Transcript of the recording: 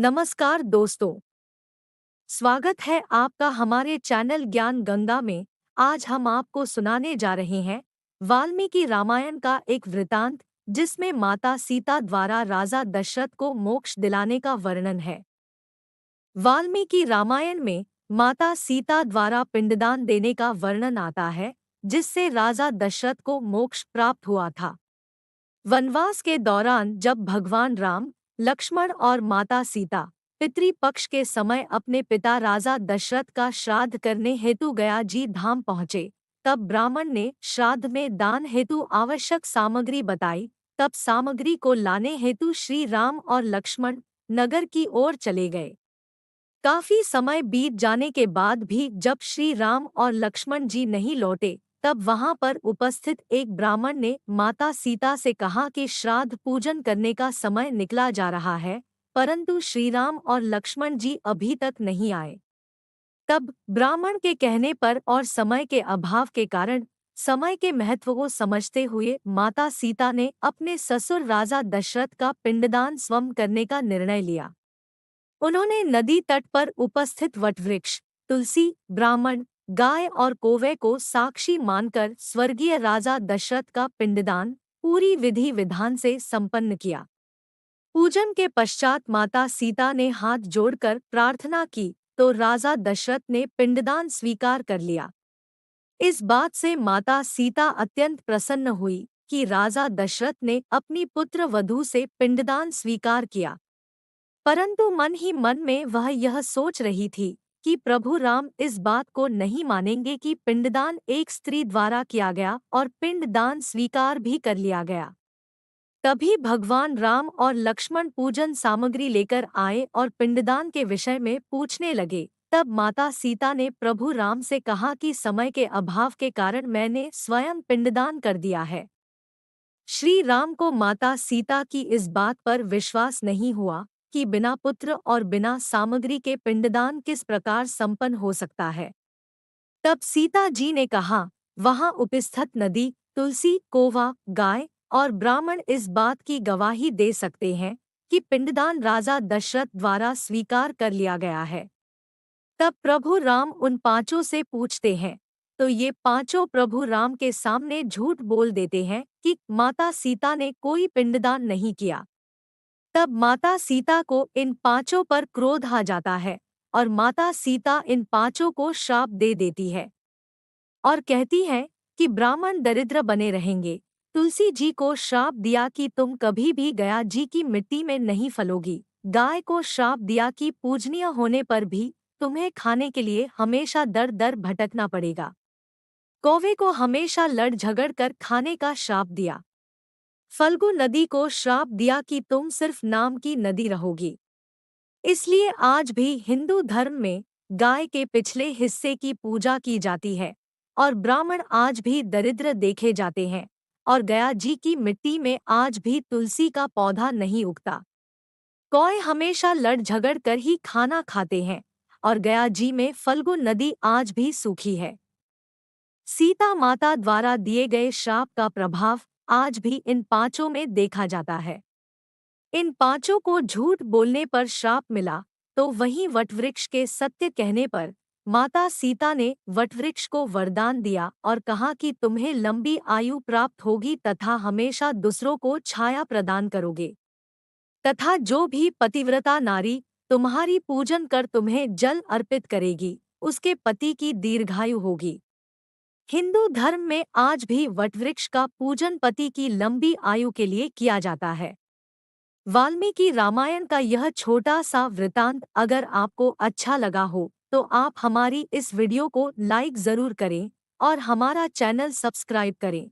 नमस्कार दोस्तों, स्वागत है आपका हमारे चैनल ज्ञान गंगा में। आज हम आपको सुनाने जा रहे हैं वाल्मीकि रामायण का एक वृतांत, जिसमें माता सीता द्वारा राजा दशरथ को मोक्ष दिलाने का वर्णन है। वाल्मीकि रामायण में माता सीता द्वारा पिंडदान देने का वर्णन आता है, जिससे राजा दशरथ को मोक्ष प्राप्त हुआ था। वनवास के दौरान जब भगवान राम, लक्ष्मण और माता सीता पितृपक्ष के समय अपने पिता राजा दशरथ का श्राद्ध करने हेतु गया जी धाम पहुँचे, तब ब्राह्मण ने श्राद्ध में दान हेतु आवश्यक सामग्री बताई। तब सामग्री को लाने हेतु श्री राम और लक्ष्मण नगर की ओर चले गए। काफी समय बीत जाने के बाद भी जब श्री राम और लक्ष्मण जी नहीं लौटे, तब वहां पर उपस्थित एक ब्राह्मण ने माता सीता से कहा कि श्राद्ध पूजन करने का समय निकला जा रहा है, परंतु श्री राम और लक्ष्मण जी अभी तक नहीं आए। तब ब्राह्मण के कहने पर और समय के अभाव के कारण समय के महत्व को समझते हुए माता सीता ने अपने ससुर राजा दशरथ का पिंडदान स्वयं करने का निर्णय लिया। उन्होंने नदी तट पर उपस्थित वटवृक्ष, तुलसी, ब्राह्मण, गाय और कौवे को साक्षी मानकर स्वर्गीय राजा दशरथ का पिंडदान पूरी विधि विधान से संपन्न किया। पूजन के पश्चात माता सीता ने हाथ जोड़कर प्रार्थना की तो राजा दशरथ ने पिंडदान स्वीकार कर लिया। इस बात से माता सीता अत्यंत प्रसन्न हुई कि राजा दशरथ ने अपनी पुत्र वधू से पिंडदान स्वीकार किया। परंतु मन ही मन में वह यह सोच रही थी कि प्रभु राम इस बात को नहीं मानेंगे कि पिंडदान एक स्त्री द्वारा किया गया और पिंडदान स्वीकार भी कर लिया गया। तभी भगवान राम और लक्ष्मण पूजन सामग्री लेकर आए और पिंडदान के विषय में पूछने लगे। तब माता सीता ने प्रभु राम से कहा कि समय के अभाव के कारण मैंने स्वयं पिंडदान कर दिया है। श्री राम को माता सीता की इस बात पर विश्वास नहीं हुआ कि बिना पुत्र और बिना सामग्री के पिंडदान किस प्रकार संपन्न हो सकता है। तब सीता जी ने कहा, वहां उपस्थित नदी, तुलसी, कौवा, गाय और ब्राह्मण इस बात की गवाही दे सकते हैं कि पिंडदान राजा दशरथ द्वारा स्वीकार कर लिया गया है। तब प्रभु राम उन पांचों से पूछते हैं, तो ये पांचों प्रभु राम के सामने झूठ बोल देते हैं कि माता सीता ने कोई पिंडदान नहीं किया। तब माता सीता को इन पांचों पर क्रोध आ जाता है और माता सीता इन पांचों को श्राप दे देती है और कहती है कि ब्राह्मण दरिद्र बने रहेंगे। तुलसी जी को श्राप दिया कि तुम कभी भी गया जी की मिट्टी में नहीं फलोगी। गाय को श्राप दिया कि पूजनीय होने पर भी तुम्हें खाने के लिए हमेशा दर दर भटकना पड़ेगा। कौवे को हमेशा लड़ झगड़ कर खाने का श्राप दिया। फल्गु नदी को श्राप दिया कि तुम सिर्फ नाम की नदी रहोगी। इसलिए आज भी हिंदू धर्म में गाय के पिछले हिस्से की पूजा की जाती है और ब्राह्मण आज भी दरिद्र देखे जाते हैं और गया जी की मिट्टी में आज भी तुलसी का पौधा नहीं उगता। कौए हमेशा लड़ झगड़ कर ही खाना खाते हैं और गया जी में फल्गु नदी आज भी सूखी है। सीता माता द्वारा दिए गए श्राप का प्रभाव आज भी इन पांचों में देखा जाता है। इन पांचों को झूठ बोलने पर श्राप मिला, तो वहीं वटवृक्ष के सत्य कहने पर माता सीता ने वटवृक्ष को वरदान दिया और कहा कि तुम्हें लंबी आयु प्राप्त होगी तथा हमेशा दूसरों को छाया प्रदान करोगे, तथा जो भी पतिव्रता नारी तुम्हारी पूजन कर तुम्हें जल अर्पित करेगी, उसके पति की दीर्घायु होगी। हिंदू धर्म में आज भी वटवृक्ष का पूजन पति की लंबी आयु के लिए किया जाता है। वाल्मीकि रामायण का यह छोटा सा वृतांत अगर आपको अच्छा लगा हो तो आप हमारी इस वीडियो को लाइक जरूर करें और हमारा चैनल सब्सक्राइब करें।